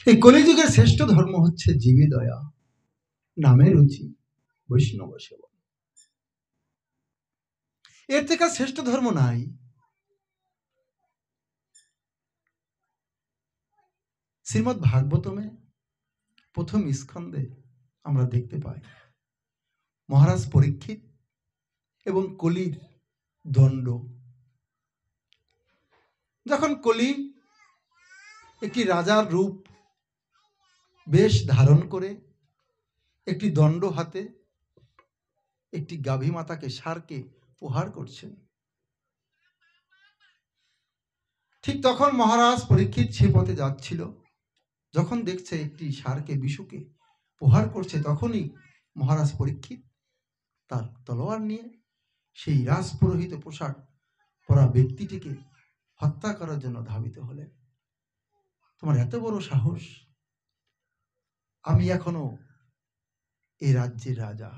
এই কলিযুগের শ্রেষ্ঠ ধর্ম হচ্ছে জীবে দয়া, নামে রুচি, বৈষ্ণব সেবা। এর থেকে শ্রেষ্ঠ ধর্ম নাই। শ্রীমদ্ ভাগবতমে প্রথম স্কন্ধে আমরা দেখতে পাই মহারাজ পরীক্ষিত এবং কলির দণ্ড। যখন কলি একটি রাজার রূপ বেশ ধারণ করে একটি দণ্ড হাতে একটি গাভী মাতাকে ষাঁড়কে প্রহার করছেন, ঠিক তখন মহারাজ পরীক্ষিত সে পথে যাচ্ছিল। যখন দেখছে একটি ষাঁড়কে বিশুকে প্রহার করছে, তখনই মহারাজ পরীক্ষিত তার তলোয়ার নিয়ে সেই রাজপুরোহিত পোশাক পরা ব্যক্তিটিকে হত্যা করার জন্য ধাবিত হলেন। তোমার এত বড় সাহস! আমি এখনো এই রাজ্যের রাজা।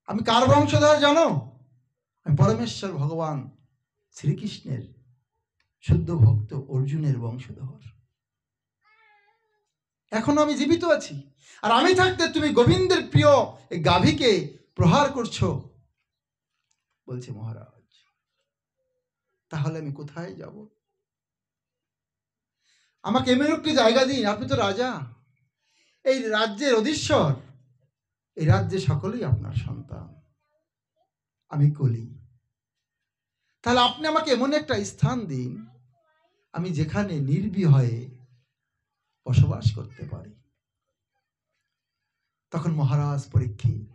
আমি কার বংশধর জানো? আমি পরমেশ্বর ভগবান শ্রীকৃষ্ণের শুদ্ধ ভক্ত অর্জুনের বংশধর। এখনো আমি জীবিত আছি, আর আমি থাকতে তুমি গোবিন্দের প্রিয় এই গাভীকে প্রহার করছো, বলছে মহারাজ। তাহলে আমি কোথায় যাব? আমাকে এমন একটি জায়গা দিন, আপনি তো রাজা, এই রাজ্যের অধীশ্বর, এই রাজ্যে সকলেই আপনার সন্তান, আমি কলি। তাহলে আপনি আমাকে এমন একটা স্থান দিন আমি যেখানে নির্ভয়ে বসবাস করতে পারি। তখন মহারাজ পরীক্ষিত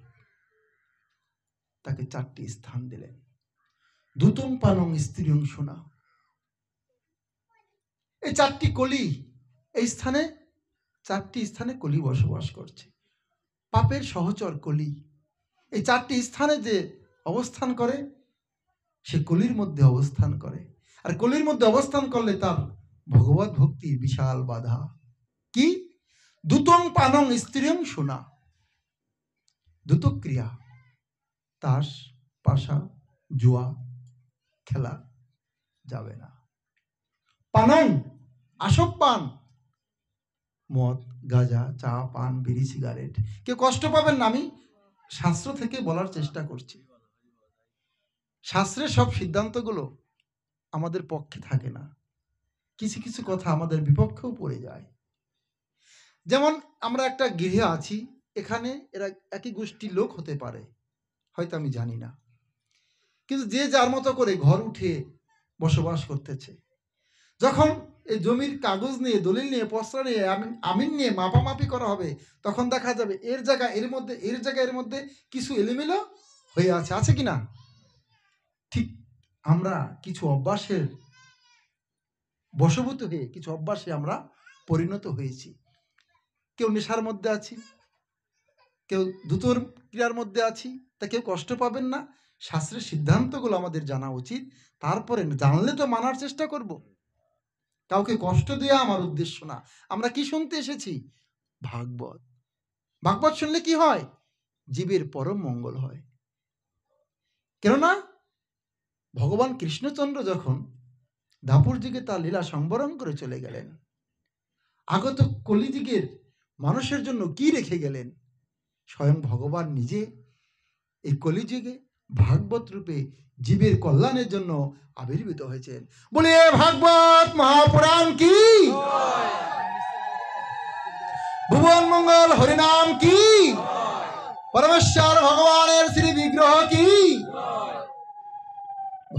তাকে 4টি স্থান দিলেন। দুতং পানং স্ত্রীং সোনা। এই 4টি কলি, এই স্থানে 4টি স্থানে কলি বসবাস করছে। পাপের সহচর কলি এই 4টি স্থানে যে অবস্থান করে, সে কলির মধ্যে অবস্থান করে। আর কলির মধ্যে অবস্থান করলে তার ভগবত ভক্তির বিশাল বাধা। কি? দুতং পানং স্ত্রীং সোনা। দুত ক্রিয়া, তাস, পাশা, জুয়া খেলা যাবে না। পানং, আসক পান, মদ, গাঁজা, চা, পান, বিড়ি, সিগারেট। কেউ কষ্ট পাবেন না, আমি শাস্ত্র থেকে বলার চেষ্টা করছি। শাস্ত্রের সব সিদ্ধান্তগুলো আমাদের পক্ষে থাকে না, কিছু কিছু কথা আমাদের বিপক্ষেও পড়ে যায়। যেমন আমরা একটা গৃহে আছি, এখানে এরা একই গোষ্ঠীর লোক হতে পারে, হয়তো আমি জানি না, কিন্তু যে যার মতো করে ঘর উঠে বসবাস করতেছে। যখন এই জমির কাগজ নিয়ে, দলিল নিয়ে, পস্তা নিয়ে, আমিন নিয়ে মাপামাপি করা হবে, তখন দেখা যাবে এর জায়গা এর মধ্যে, এর জায়গা এর মধ্যে কিছু এলোমেলো হয়ে আছে, আছে কিনা? ঠিক আমরা কিছু অভ্যাসের বশবর্তী হয়ে কিছু অভ্যাসে আমরা পরিণত হয়েছি। কেউ নেশার মধ্যে আছি, কেউ দ্রুতর ক্রিয়ার মধ্যে আছি, তা কেউ কষ্ট পাবেন না। শাস্ত্রের সিদ্ধান্তগুলো আমাদের জানা উচিত, তারপরে জানলে তো মানার চেষ্টা করব। কাউকে কষ্ট দেওয়া আমার উদ্দেশ্য না। আমরা কি শুনতে এসেছি? ভাগবত। ভাগবত শুনলে কি হয়? জীবের পরম মঙ্গল হয়। কেননা ভগবান কৃষ্ণচন্দ্র যখন দাপুর যুগে তার লীলা সংবরণ করে চলে গেলেন, আগত কলিযুগের মানুষের জন্য কি রেখে গেলেন? স্বয়ং ভগবান নিজে এই কলিযুগে ভাগবত রূপে জীবের কল্যাণের জন্য আবির্ভূত হয়েছেন। বলে ভাগবত মহাপুরাণ কি, ভুবন মঙ্গল হরিনাম কি, পরমেশ্বর ভগবানের শ্রী বিগ্রহ কি।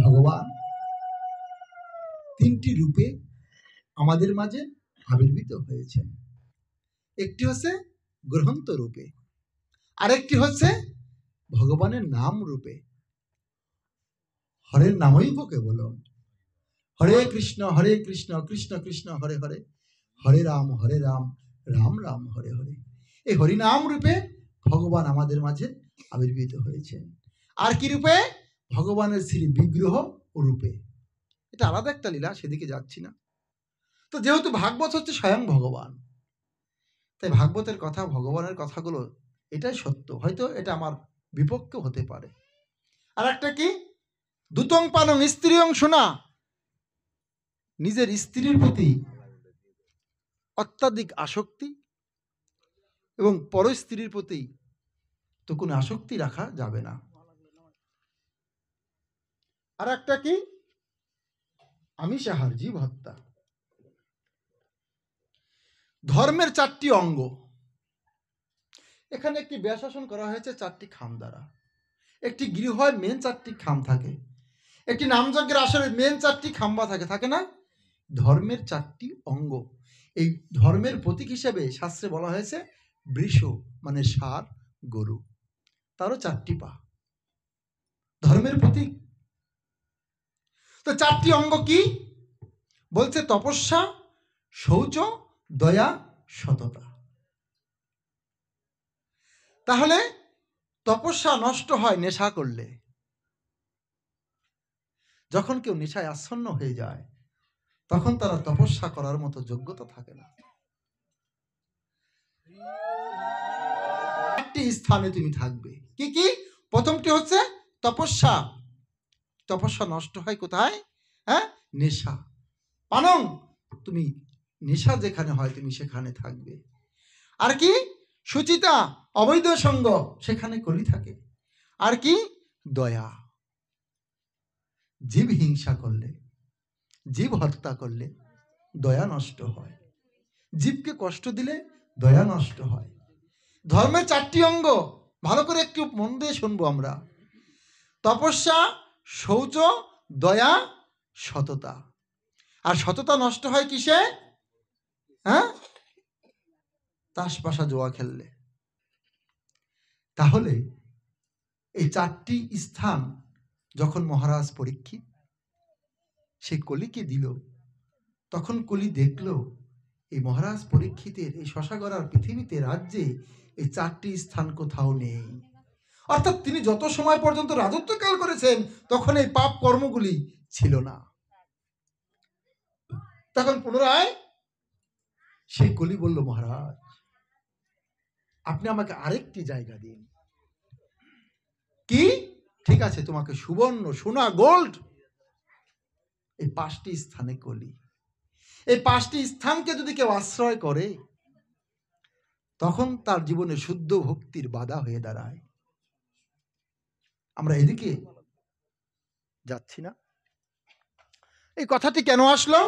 ভগবান 3টি রূপে আমাদের মাঝে আবির্ভূত হয়েছেন। একটি হচ্ছে গ্রন্থ রূপে, আরেকটি হচ্ছে ভগবানের নাম রূপে। হরের নামই কেবলম। হরে কৃষ্ণ কৃষ্ণ কৃষ্ণ হরে হরে, হরে রাম রাম রাম হরে হরে। এই হরিনাম রূপে ভগবান আমাদের মাঝে আবির্ভূত হয়েছেন। আর কি রূপে? ভগবানের শ্রী বিগ্রহ রূপে। এটা আলাদা একটা লীলা, সেদিকে যাচ্ছি না। তো যেহেতু ভাগবত হচ্ছে স্বয়ং ভগবান, তাই ভাগবতের কথা, ভগবানের কথাগুলো এটাই সত্য। হয়তো এটা আমার বিপক্ষ হতে পারে। আর একটা কি? দুতং পানং স্ত্রীং সোনা। নিজের স্ত্রীর প্রতি অত্যাধিক আসক্তি এবং পর স্ত্রীর প্রতি তো কোনো আসক্তি রাখা যাবে না। আর একটা কি? আমিষাহার, জীব হত্যা। ধর্মের 4টি অঙ্গ, এখানে একটি ব্যাশাসন করা হয়েছে 4টি খাম দ্বারা। একটি গৃহের মেন 4টি খাম থাকে, একটি নামযজ্ঞের আসরে মেন 4টি খাম্বা থাকে, থাকে না? ধর্মের 4টি অঙ্গ। এই ধর্মের প্রতীক হিসেবে শাস্ত্রে বলা হয়েছে বৃষ, মানে ষাঁড়, গরু, তারও 4টি পা, ধর্মের প্রতীক। তো 4টি অঙ্গ কি বলছে? তপস্যা, শৌচ, দয়া, সততা। তাহলে তপস্যা নষ্ট হয় নেশা করলে। যখন কেউ নেশায় আচ্ছন্ন হয়ে যায় তখন তারা তপস্যা করার মতো যোগ্যতা থাকে না। 4টি স্থানে তুমি থাকবে। কি কি? প্রথমটি হচ্ছে তপস্যা। তপস্যা নষ্ট হয় কোথায়? হ্যাঁ, নেশা। পানং, তুমি নেশা যেখানে হয় তুমি সেখানে থাকবে। আর কি? সুচিতা, অবৈধ সঙ্গ, সেখানে কলি থাকে। আর কি? দয়া, জীব হিংসা করলে, জীব হত্যা করলে দয়া নষ্ট হয়, জীবকে কষ্ট দিলে দয়া নষ্ট হয়। ধর্মের 4টি অঙ্গ ভালো করে একটু মন দিয়ে শুনবো আমরা। তপস্যা, শৌচ, দয়া, সততা। আর সততা নষ্ট হয় কিসে? হ্যাঁ, তাস পাশা জোয়া খেললে। তাহলে এই 4টি স্থান যখন মহারাজ পরীক্ষিত সে কলিকে দিল, তখন কলি দেখল এই মহারাজ পরীক্ষিতের এই শশাগড়ার পৃথিবীতে, রাজ্যে এই 4টি স্থান কোথাও নেই। অর্থাৎ তিনি যত সময় পর্যন্ত রাজত্বকাল করেছেন তখন এই পাপ কর্মগুলি ছিল না। তখন পুনরায় সেই কলি বলল, মহারাজ আপনি আমাকে আরেকটি জায়গা দিন। কি? ঠিক আছে, তোমাকে সুবর্ণ, সোনা, গোল্ড, এই 5টি স্থানে কলি। এই 5টি স্থানকে যদি কেউ আশ্রয় করে তখন তার জীবনে শুদ্ধ ভক্তির বাধা হয়ে দাঁড়ায়। আমরা এদিকে যাচ্ছি না। এই কথাটি কেন আসলো?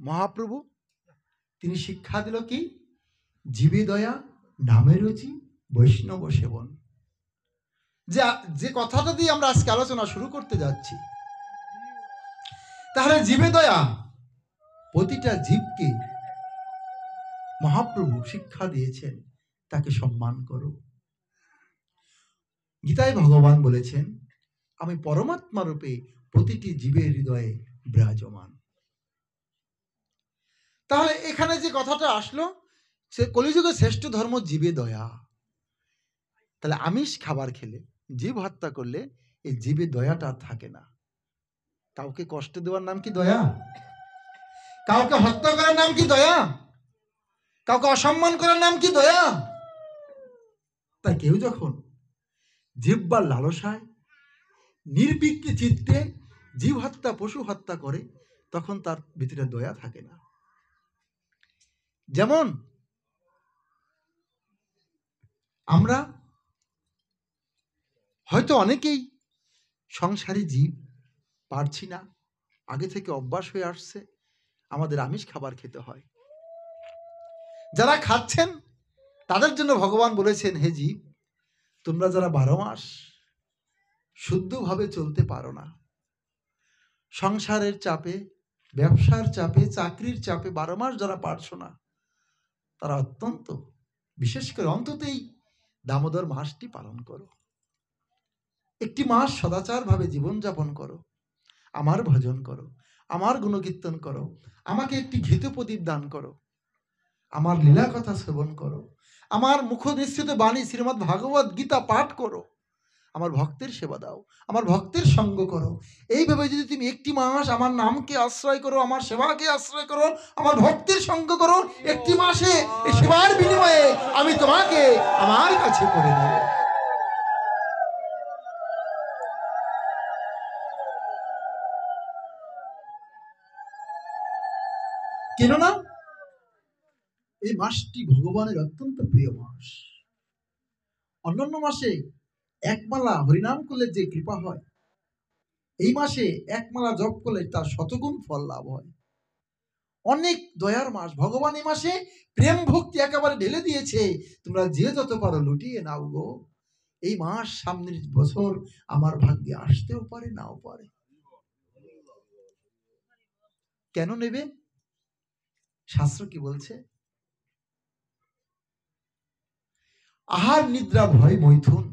মহাপ্রভু তিনি শিক্ষা দিল কি? জীবে দয়া, নামে রুচি, বৈষ্ণব সেবন। যে কথাটা দিয়ে আমরা আজকে আলোচনা শুরু করতে যাচ্ছি। তাহলে জীবে দয়া, প্রতিটা জীবকে মহাপ্রভু শিক্ষা দিয়েছেন তাকে সম্মান করো। গীতায় ভগবান বলেছেন আমি পরমাত্মা রূপে প্রতিটি জীবের হৃদয়ে বিরাজমান। তাহলে এখানে যে কথাটা আসলো, সে কলিযুগের শ্রেষ্ঠ ধর্ম জীবে দয়া। তাহলে আমিষ খাবার খেলে, জীব হত্যা করলে এই জীবে দয়াটা থাকে না। কাউকে কষ্ট দেওয়ার নাম কি দয়া? কাউকে হত্যা করার নাম কি দয়া? কাউকে অসম্মান করার নাম কি দয়া? তাই কেউ যখন জিহ্বার লালসায় নির্বিঘ্নে চিত্তে জীব হত্যা, পশু হত্যা করে তখন তার ভিতরে দয়া থাকে না। যেমন আমরা হয়তো অনেকেই সংসারী জীব পারছি না, আগে থেকে অভ্যাস হয়ে আসছে, আমাদের আমিষ খাবার খেতে হয়। যারা খাচ্ছেন তাদের জন্য ভগবান বলেছেন, হে জীব তোমরা যারা 12 মাস শুদ্ধভাবে চলতে পারো না, সংসারের চাপে, ব্যবসার চাপে, চাকরির চাপে 12 মাস যারা পারছো না, তারা অত্যন্ত বিশেষ করে অন্ততই দামোদর মাসটি পালন করো। একটি মাস সদাচার ভাবে জীবনযাপন করো, আমার ভজন করো, আমার গুণকীর্তন করো, আমাকে একটি ঘৃত প্রদীপ দান করো, আমার লীলা কথা শ্রবণ করো, আমার মুখ নিঃসৃত বাণী শ্রীমদ্ ভাগবত গীতা পাঠ করো, আমার ভক্তের সেবা দাও, আমার ভক্তের সঙ্গ করো। এইভাবে যদি তুমি একটি মাস আমার নামকে আশ্রয় করো, আমার সেবাকে আশ্রয় করো, আমার ভক্তের সঙ্গ করো, একটি মাসে এই সেবার বিনিময়ে আমি তোমাকে আমার কাছে করে নেব। কেননা এই মাসটি ভগবানের অত্যন্ত প্রিয় মাস। অন্যান্য মাসে একমালা হরিনাম করলে যে কৃপা হয়, এই মাসে একমালা জপ করলে তার শতগুণ ফল লাভ হয়। অনেক দয়ার মাস। ভগবান এই মাসে প্রেম ভক্তি একেবারে ঢেলে দিয়েছে, তোমরা যে যত পারো লুটিয়ে নাও গো। এই মাস সামনের বছর আমার ভাগ্যে আসতেও পারে, নাও পারে। কেন নেবে? শাস্ত্র কি বলছে? আহার নিদ্রা ভয় মৈথুন,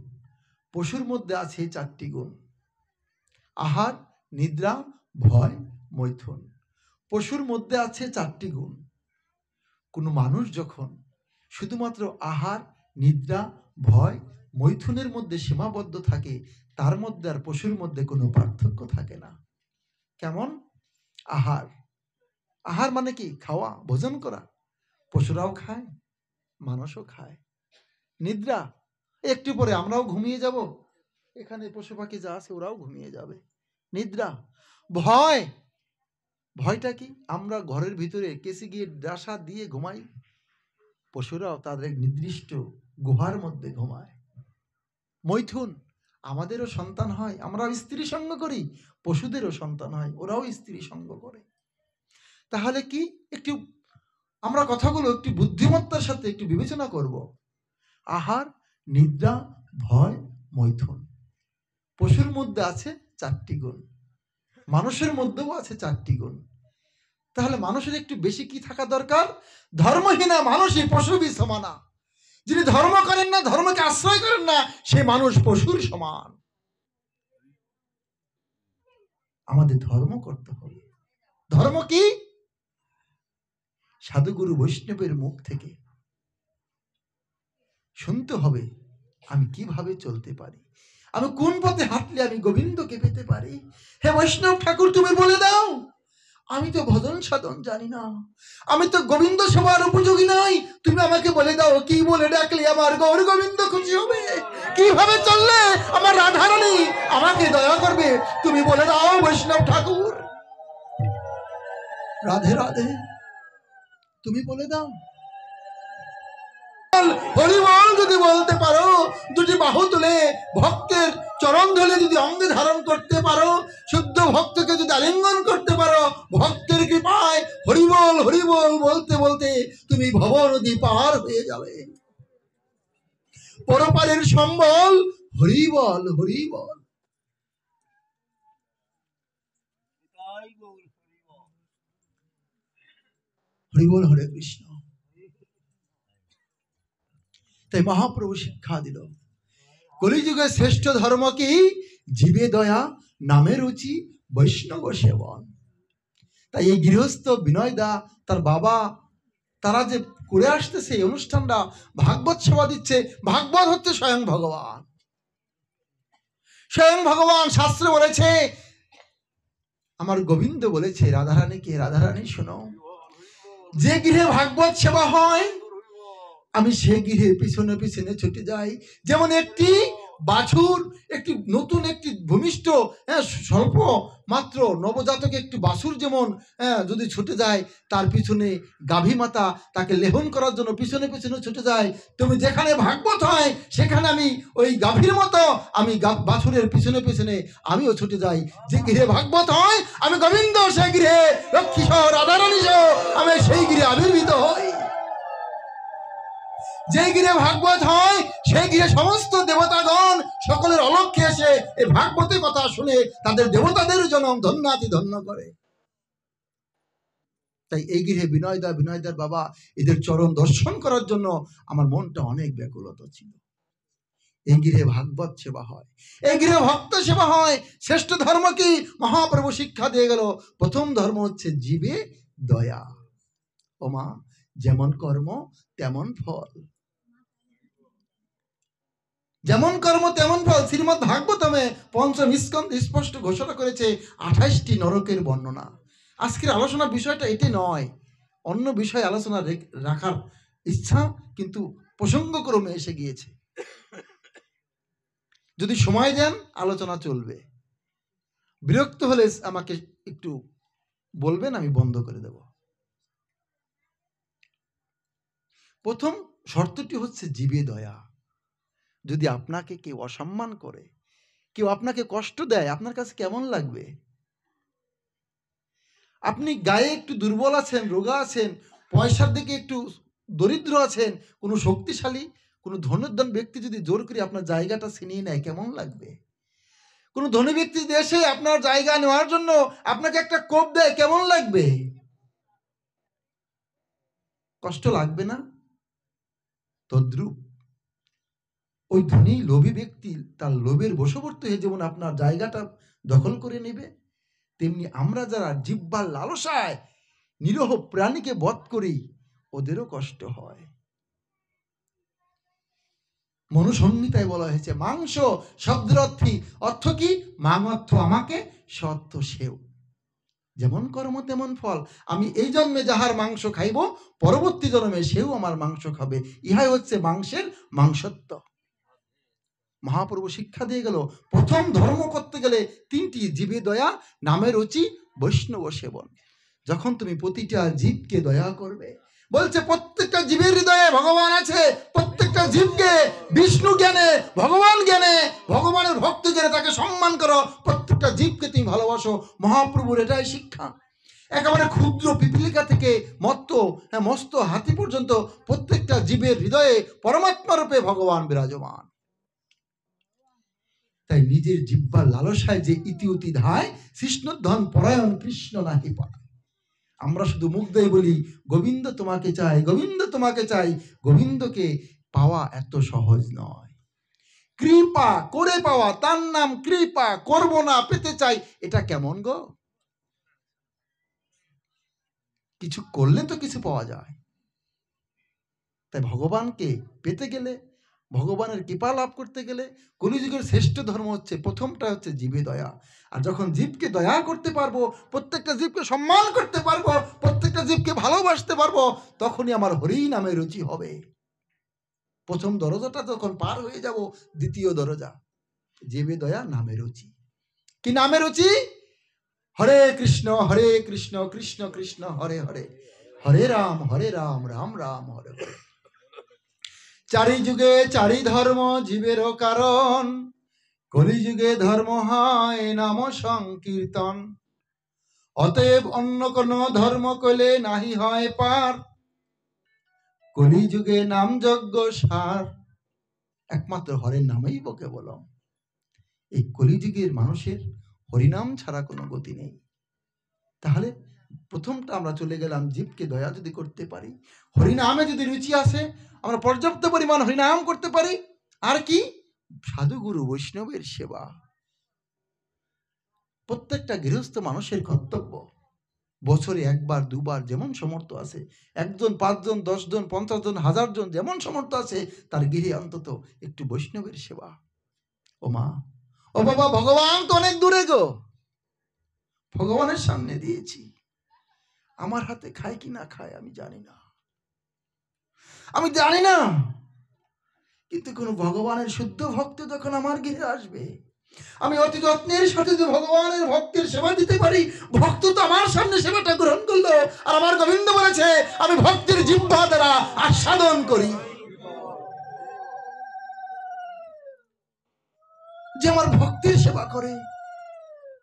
পশুর মধ্যে আছে চারটি গুণ। আহার নিদ্রা ভয় মৈথুন, পশুর মধ্যে আছে চারটি গুণ। কোনো মানুষ যখন শুধুমাত্র আহার নিদ্রা ভয় মৈথুনের মধ্যে সীমাবদ্ধ থাকে, তার মধ্যে আর পশুর মধ্যে কোনো পার্থক্য থাকে না। কেমন? আহার, আহার মানে কি? খাওয়া, ভোজন করা। পশুরাও খায়, মানুষও খায়। নিদ্রা, একটু পরে আমরাও ঘুমিয়ে যাব, এখানে পশু পাখি যা আছে ওরাও ঘুমিয়ে যাবে। নিদ্রা। ভয়, ভয়টা কি? আমরা ঘরের ভিতরে কেসি গিয়ে ডাসা দিয়ে ঘুমাই, পশুরাও তাদের নির্দিষ্ট গুহার মধ্যে ঘুমায়। মৈথুন, আমাদেরও সন্তান হয়, আমরাও স্ত্রী সঙ্গ করি, পশুদেরও সন্তান হয়, ওরাও স্ত্রী সঙ্গ করে। তাহলে কি একটু আমরা কথাগুলো একটু বুদ্ধিমত্তার সাথে একটু বিবেচনা করব। আহার নিদ্রা ভয় মৈথুন, পশুর মধ্যে আছে চারটি গুণ, মানুষের মধ্যেও আছে চারটি গুণ। তাহলে মানুষের একটু বেশি কি থাকা দরকার? ধর্মহীনা মানুষই পশুবি সমানা। যিনি ধর্ম করেন না, ধর্মকে আশ্রয় করেন না, সে মানুষ পশুর সমান। আমাদের ধর্ম করতে হবে। ধর্ম কি? সাধুগুরু বৈষ্ণবের মুখ থেকে শুনতে হবে আমি কিভাবে চলতে পারি, আমি কোন পথে হাঁটলে আমি গোবিন্দকে পেতে পারি। হে বৈষ্ণব ঠাকুর, তুমি বলে দাও, আমি তো ভজন সাধন জানি না, আমি তো গোবিন্দ সেবার উপযোগী নই, তুমি আমাকে বলে দাও কি বলে ডাকলে আমার গৌর গোবিন্দ খুশি হবে, কিভাবে চললে আমার রাধারানী আমাকে দয়া করবে, তুমি বলে দাও বৈষ্ণব ঠাকুর। রাধে রাধে, তুমি বলে দাও। হরিবল যদি বলতে পারো, দুটি বাহু তুলে ভক্তের চরণ ধরে যদি অঙ্গে ধারণ করতে পারো, শুদ্ধ ভক্তকে যদি আলিঙ্গন করতে পারো, ভক্তের কৃপায় হরিবল হরিবল বলতে বলতে তুমি ভব নদী পার হয়ে যাবে। পরপারের সম্বল হরিবল হরিবল। হরিবল, হরে কৃষ্ণ। তাই মহাপ্রভু শিক্ষা দিল, কলিযুগের শ্রেষ্ঠ ধর্ম কি? জীবে দয়া, নামে রুচি, বৈষ্ণব সেবন। তাই এই গৃহস্থ বিনয় দা, তার বাবা, তারা যে করে আসতেছে এই অনুষ্ঠানটা, ভাগবত সেবা দিচ্ছে। ভাগবত হচ্ছে স্বয়ং ভগবান। স্বয়ং ভগবান শাস্ত্রে বলেছে, আমার গোবিন্দ বলেছে রাধারানীকে, রাধারানী শোনো, যে গৃহে ভাগবত সেবা হয় আমি সে গৃহে পিছনে পিছনে ছুটে যাই। যেমন একটি বাছুর, একটি নতুন একটি ভূমিষ্ঠ স্বল্প মাত্র নবজাতক একটি বাছুর যেমন যদি ছুটে যায়, তার পিছনে গাভী মাতা তাকে লেহন করার জন্য পিছনে পিছনে ছুটে যায়। তুমি যেখানে ভাগবত হয় সেখানে আমি ওই গাভীর মতো আমি বাছুরের পিছনে পিছনে আমিও ছুটে যাই। যে গৃহে ভাগবত হয় আমি গোবিন্দ, সেই গৃহে লক্ষ্মী সহ রাধারানী সহ আমি সেই গৃহে আবির্ভূত হই। যে গৃহে ভাগবত হয় সেই গৃহে সমস্ত দেবতাগণ সকলের অলক্ষ্যে এসে এই ভাগবতের কথা শুনে তাদের দেবতাদের জন্ম ধন্যাতি ধন্য করে। তাই এই গৃহে বিনয়দার বাবা এদের চরণ দর্শন করার জন্য আমার মনটা অনেক ব্যাকুলতা ছিল। এই গৃহে ভাগবত সেবা হয়, এই গৃহে ভক্ত সেবা হয়। শ্রেষ্ঠ ধর্ম কি? মহাপ্রভু শিক্ষা দিয়ে গেল, প্রথম ধর্ম হচ্ছে জীবে দয়া। ওমা, যেমন কর্ম তেমন ফল, যেমন কর্ম তেমন ফল। শ্রীমদ্ ভাগবতমে পঞ্চম স্কন্ধ স্পষ্ট ঘোষণা করেছে 28টি নরকের বর্ণনা। আজকের আলোচনার বিষয়টা এটি নয়, অন্য বিষয় আলোচনা রাখার ইচ্ছা কিন্তু প্রসঙ্গক্রমে এসে গিয়েছে। যদি সময় দেন আলোচনা চলবে, বিরক্ত হলে আমাকে একটু বলবেন, আমি বন্ধ করে দেব। প্রথম শর্তটি হচ্ছে জীবে দয়া। যদি আপনাকে কেউ অসম্মান করে, কেউ আপনাকে কষ্ট দেয়, আপনার কাছে কেমন লাগবে? আপনি গায়ে একটু দুর্বল আছেন, রোগা আছেন, পয়সার দিকে একটু দরিদ্র আছেন, কোনো শক্তিশালী কোনো ধনুর্ধন ব্যক্তি যদি জোর করে আপনার জায়গাটা ছিনিয়ে নেয়, কেমন লাগবে? কোনো ধনী ব্যক্তি যদি এসে আপনার জায়গা নেওয়ার জন্য আপনাকে একটা কোপ দেয়, কেমন লাগবে? কষ্ট লাগবে না? তদ্রূপ ওই ধনী লোভী ব্যক্তি তার লোভের বশবর্তী হয়ে যেমন আপনার জায়গাটা দখল করে নেবে, তেমনি আমরা যারা জিহ্বার লালসায় নিরহ প্রাণীকে বধ করি, ওদেরও কষ্ট হয়। মনুসংহিতায় বলা হয়েছে মাংস শব্দের অর্থ কি? মাং অর্থ আমাকে, সত্য সেও। যেমন কর্ম তেমন ফল। আমি এই জন্মে যাহার মাংস খাইব, পরবর্তী জন্মে সেও আমার মাংস খাবে। ইহাই হচ্ছে মাংসের মাংসত্ব। মহাপ্রভু শিক্ষা দিয়ে গেল, প্রথম ধর্ম করতে গেলে তিনটি: জীবে দয়া, নামে রুচি, বৈষ্ণব সেবন। যখন তুমি প্রতিটা জীবকে দয়া করবে, বলছে প্রত্যেকটা জীবের হৃদয়ে ভগবান আছে, প্রত্যেকটা জীবকে বিষ্ণু জ্ঞানে, ভগবান জ্ঞানে, ভগবানের ভক্তি জ্ঞানে তাকে সম্মান করো, প্রত্যেকটা জীবকে তুমি ভালোবাসো। মহাপ্রভুর এটাই শিক্ষা। একেবারে ক্ষুদ্র পিপিলিকা থেকে মস্ত হাতি পর্যন্ত প্রত্যেকটা জীবের হৃদয়ে পরমাত্মা রূপে ভগবান বিরাজমান। তাই নিজের জিহ্বার লালসায় যে ইতি উতি ধায়, কৃষ্ণধন পরায়ণ কৃষ্ণ নাহি পায়। আমরা শুধু মুখ দিয়ে বলি গোবিন্দ তোমাকে চাই, গোবিন্দ তোমাকে চাই। গোবিন্দকে পাওয়া এত সহজ নয়। কৃপা করে পাওয়া, তার নাম কৃপা। করব না, পেতে চাই, এটা কেমন গো? কিছু করলে তো কিছু পাওয়া যায়। তাই ভগবানকে পেতে গেলে, ভগবানের কৃপা লাভ করতে গেলে কলিযুগের শ্রেষ্ঠ ধর্ম হচ্ছে, প্রথমটা হচ্ছে জীবে দয়া। আর যখন জীবকে দয়া করতে পারবো, প্রত্যেকটা জীবকে সম্মান করতে পারবো, প্রত্যেকটা জীবকে ভালোবাসতে পারবো, তখনই আমার হরি নামে রুচি হবে। প্রথম দরজাটা যখন পার হয়ে যাব, দ্বিতীয় দরজা জীবে দয়া, নামে রুচি। কি নামে রুচি? হরে কৃষ্ণ কৃষ্ণ কৃষ্ণ হরে হরে, হরে রাম রাম রাম হরে হরে। চারি যুগে চারি ধর্ম জীবেরও কারণ, কলিযুগে ধর্ম হয় নাম সংকীর্তন। অতএব অন্য কোন ধর্ম কইলে নাহি হয় পার, কলিযুগে নাম যজ্ঞ সার। একমাত্র হরের নামেই বকে বলম। এই কলিযুগের মানুষের হরিনাম ছাড়া কোনো গতি নেই। তাহলে প্রথমটা আমরা চলে গেলাম, জীবকে দয়া যদি করতে পারি, হরিনামে যদি রুচি আসে, আমরা পর্যাপ্ত পরিমাণ হরিনাম করতে পারি। আর কি? সাধুগুরু বৈষ্ণবের সেবা। প্রত্যেকটা গৃহস্থ মানুষের কর্তব্য, বছরে একবার দুবার যেমন সমর্থ আছে, 1 জন 5 জন 10 জন 50 জন 1000 জন যেমন সমর্থ আছে, তার গৃহে অন্তত একটু বৈষ্ণবের সেবা। ও মা, ও বাবা, ভগবান তো অনেক দূরে গো, ভগবানের সামনে দিয়েছি। আমার হাতে খায় কি না খায় আমি জানি না, কিন্তু কোন ভগবানের শুদ্ধ ভক্ত যখন আমার গৃহে আসবে, আমি অতি যত্নের সাথে যে ভগবানের ভক্তের সেবা দিতে পারি। ভক্ত তো আমার সামনে সেবাটা গ্রহণ করলো, আর আমার গোবিন্দ বলেছে আমি ভক্তের জিহ্বা দ্বারা আস্বাদন করি। যে আমার ভক্তের সেবা করে,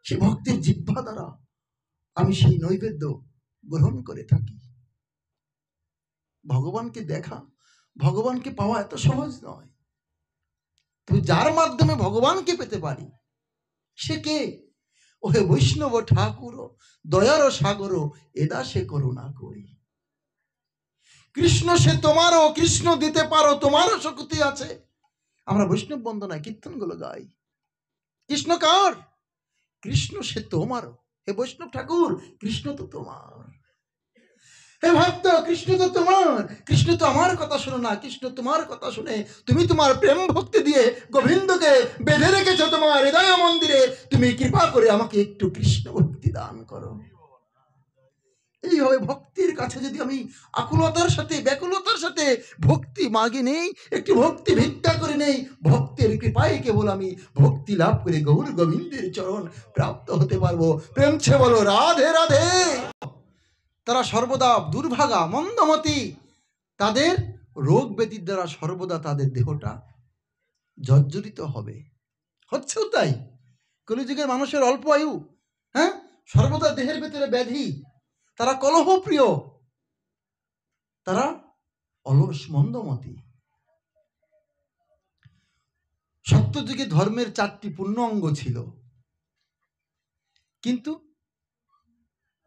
সে ভক্তের জিহ্বা দ্বারা আমি সেই নৈবেদ্য গ্রহণ করে থাকি। ভগবানকে দেখা, ভগবানকে পাওয়া এত সহজ নয়। তুমি যার মাধ্যমে ভগবানকে পেতে পারি, সে কে? ওহে বৈষ্ণব ঠাকুর, দয়ার সাগর, এদা সে করুণা করি। কৃষ্ণ সে তোমারও, কৃষ্ণ দিতে পারো, তোমারও শক্তি আছে। আমরা বৈষ্ণব বন্দনায় কীর্তনগুলো গাই। কৃষ্ণ কার? কৃষ্ণ সে তোমারও। হে বৈষ্ণব ঠাকুর, কৃষ্ণ তো তোমার। হে ভক্ত, কৃষ্ণ তো তোমার। কৃষ্ণ তো আমার কথা শোনো না, কৃষ্ণ তোমার কথা শুনে তুমি তোমার প্রেম ভক্তি দিয়ে গোবিন্দকে বেঁধে রেখেছো তোমার হৃদয় মন্দিরে। তুমি কৃপা করে আমাকে একটু কৃষ্ণ ভক্তি দান করো। এইভাবে ভক্তির কাছে যদি আমি আকুলতার সাথে, ব্যাকুলতার সাথে ভক্তি মাগি নেই, একটু ভক্তি ভিক্ষা করে নেই, ভক্তের কৃপায় কেবল আমি ভক্তি লাভ করে গৌর গোবিন্দের চরণ প্রাপ্ত হতে পারবো। প্রেমছে বলো রাধে রাধে। তারা সর্বদা দুর্ভাগা, মন্দমতি, তাদের রোগ ব্যাধির দ্বারা সর্বদা তাদের দেহটা জর্জরিত হবে। হচ্ছেও তাই। কলিযুগের মানুষের অল্প আয়ু, হ্যাঁ, সর্বদা দেহের ভেতরে ব্যাধি, তারা কলহপ্রিয়, তারা অলস মন্দমতি। সত্যযুগে ধর্মের 4টি পূর্ণ অঙ্গ ছিল, কিন্তু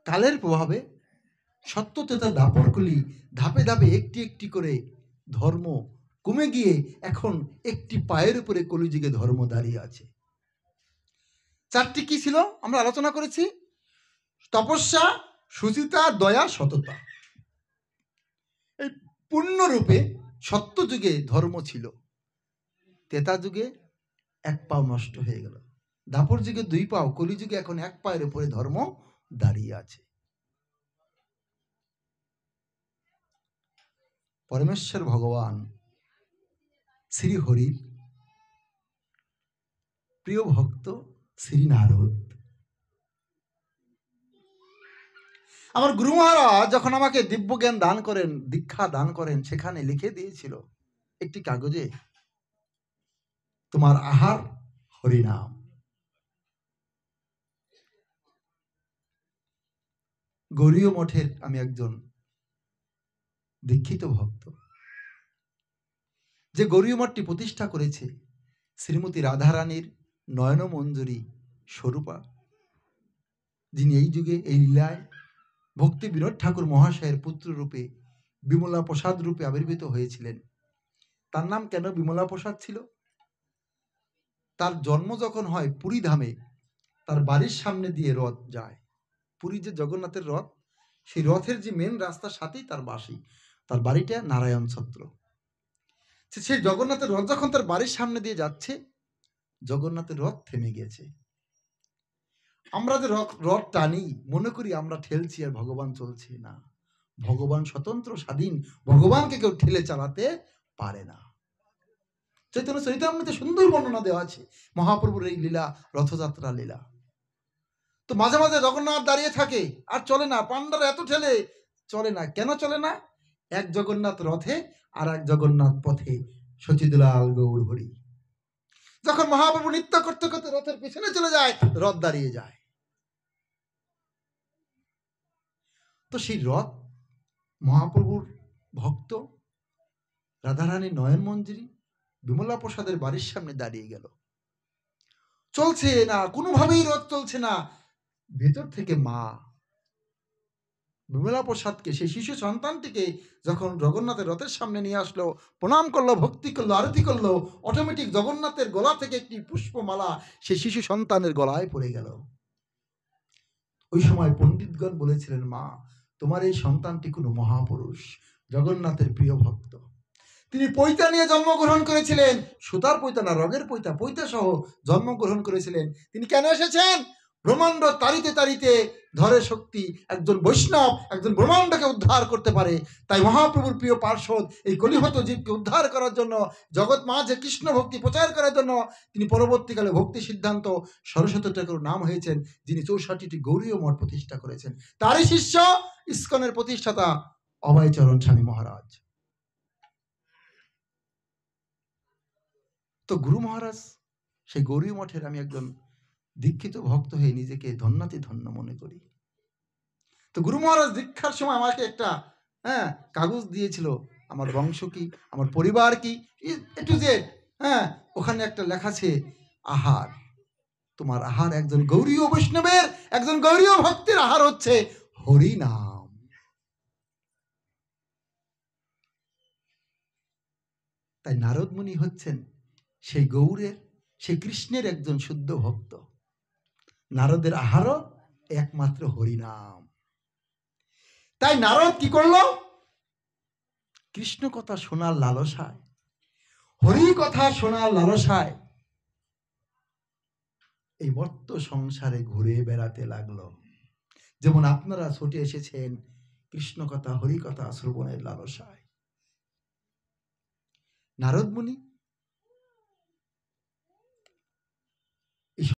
কালের প্রভাবে সত্য তেতা দাপরগুলি ধাপে ধাপে একটি একটি করে ধর্ম কমে গিয়ে এখন একটি পায়ের উপরে কলিযুগে ধর্ম দাঁড়িয়ে আছে। 4টি কি ছিল আমরা আলোচনা করেছি? তপস্যা, সুচিতা, দয়া, সততা। এই পূর্ণরূপে সত্যযুগে ধর্ম ছিল, তেতা যুগে 1 পাও নষ্ট হয়ে গেল, দাপর যুগে 2 পাও, কলিযুগে এখন 1 পায়ের উপরে ধর্ম দাঁড়িয়ে আছে। পরমেশ্বর ভগবান শ্রী হরির প্রিয় ভক্ত শ্রী নারদ, আমার গুরু মহারাজ যখন আমাকে দিব্য জ্ঞান দান করেন, দীক্ষা দান করেন, সেখানে লিখে দিয়েছিল একটি কাগজে, তোমার আহার হরিনাম। গৌরীয় মঠের আমি একজন দীক্ষিত ভক্ত। যে গৌরীয় মঠটি প্রতিষ্ঠা করেছে শ্রীমতী রাধারানীর নয়ন মঞ্জুরি স্বরূপা, যিনি এই যুগে এই লীলায় ভক্তি বিনোদ ঠাকুর মহাশয়ের পুত্র রূপে বিমলা প্রসাদ রূপে আবির্ভূত হয়েছিলেন। তার নাম কেন বিমলা প্রসাদ ছিল? তার জন্ম যখন হয় পুরী ধামে, তার বাড়ির সামনে দিয়ে রথ যায়, পুরী যে জগন্নাথের রথ, সেই রথের যে মেন রাস্তার সাথেই তার বাসি, তার বাড়িটা নারায়ণ ছত্র। সেই জগন্নাথের রথ যখন তার বাড়ির সামনে দিয়ে যাচ্ছে, জগন্নাথের রথ থেমে গেছে। আমরা যে রথ টানি, মনে করি আমরা ঠেলছি আর ভগবান চলছে না। ভগবান স্বতন্ত্র স্বাধীন, ভগবানকে কেউ ঠেলে চালাতে পারে না। চৈতন্য চরিতামৃতে সুন্দর বর্ণনা দেওয়া আছে মহাপ্রভুর এই লীলা, রথযাত্রা লীলা। তো মাঝে মাঝে জগন্নাথ দাঁড়িয়ে থাকে, আর চলে না, পান্ডারা এত ঠেলে চলে না। কেন চলে না? এক জগন্নাথ রথে আর এক জগন্নাথ পথে, সচিদলাল গৌর হরি। যখন মহাপ্রভু নৃত্য করতে করতে রথের পিছনে চলে যায়, রথ দাঁড়িয়ে যায়। তো সেই রথ মহাপ্রভুর ভক্ত রাধারানী নয়ন মঞ্জুরি বিমলা প্রসাদের বাড়ির সামনে দাঁড়িয়ে গেল, চলছে না, কোনোভাবেই রথ চলছে না। ভেতর থেকে মা বিমলা প্রসাদকে, সেই শিশু সন্তানটিকে যখন জগন্নাথের রথের সামনে নিয়ে আসলো, প্রণাম করলো, ভক্তি করলো, আরতি করলো, অটোমেটিক জগন্নাথের গলা থেকে একটি পুষ্পমালা সেই শিশু সন্তানের গলায় পড়ে গেল। ওই সময় পণ্ডিতগণ বলেছিলেন, মা, তোমার এই সন্তানটি কোনো মহাপুরুষ, জগন্নাথের প্রিয় ভক্ত। তিনি পৈতা নিয়ে জন্মগ্রহণ করেছিলেন, সুতার পৈতা না, রগের পৈতা, পৈতা সহ জন্মগ্রহণ করেছিলেন। তিনি কেন এসেছেন? ব্রহ্মাণ্ড তাড়িতে তাড়িতে ধরে শক্তি, একজন বৈষ্ণব একজন ব্রহ্মাণ্ডকে উদ্ধার করতে পারে। তাই মহাপ্রভুর প্রিয় পার্শ্বদ এই কলিহত জীবকে উদ্ধার করার জন্য, জগৎ মাঝে কৃষ্ণ ভক্তি প্রচার করার জন্য তিনি পরবর্তীকালে ভক্তি সিদ্ধান্ত সরস্বতী ঠাকুর নাম হয়েছেন, যিনি 64টি গৌরীয় মঠ প্রতিষ্ঠা করেছেন। তারই শিষ্য ইস্কনের প্রতিষ্ঠাতা অভয়চরণ স্বামী মহারাজ। তো গুরু মহারাজ সেই গৌরী মঠের আমি একজন দীক্ষিত ভক্ত হয়ে নিজেকে ধন্যাতি ধন্য মনে করি। তো গুরু মহারাজ দীক্ষার সময় আমাকে একটা কাগজ দিয়েছিল, আমার বংশ কি, আমার পরিবার কি, এ টু জেড, ওখানে একটা লেখা আছে আহার। তোমার আহার, একজন গৌরীয় বৈষ্ণবের, একজন গৌরীয় ভক্তের আহার হচ্ছে হরি নাম। তাই নারদ মুনি হচ্ছেন সেই গৌরের, সেই কৃষ্ণের একজন শুদ্ধ ভক্ত। নারদের আহারও একমাত্র হরিনাম। তাই নারদ কি করলো? কৃষ্ণ কথা শোনার লালসায়, হরি কথা শোনার লালসায় এই মর্ত সংসারে ঘুরে বেড়াতে লাগলো। যেমন আপনারা ছুটে এসেছেন কৃষ্ণ কথা, হরি কথা শ্রবণের লালসায়। নারদ মুনি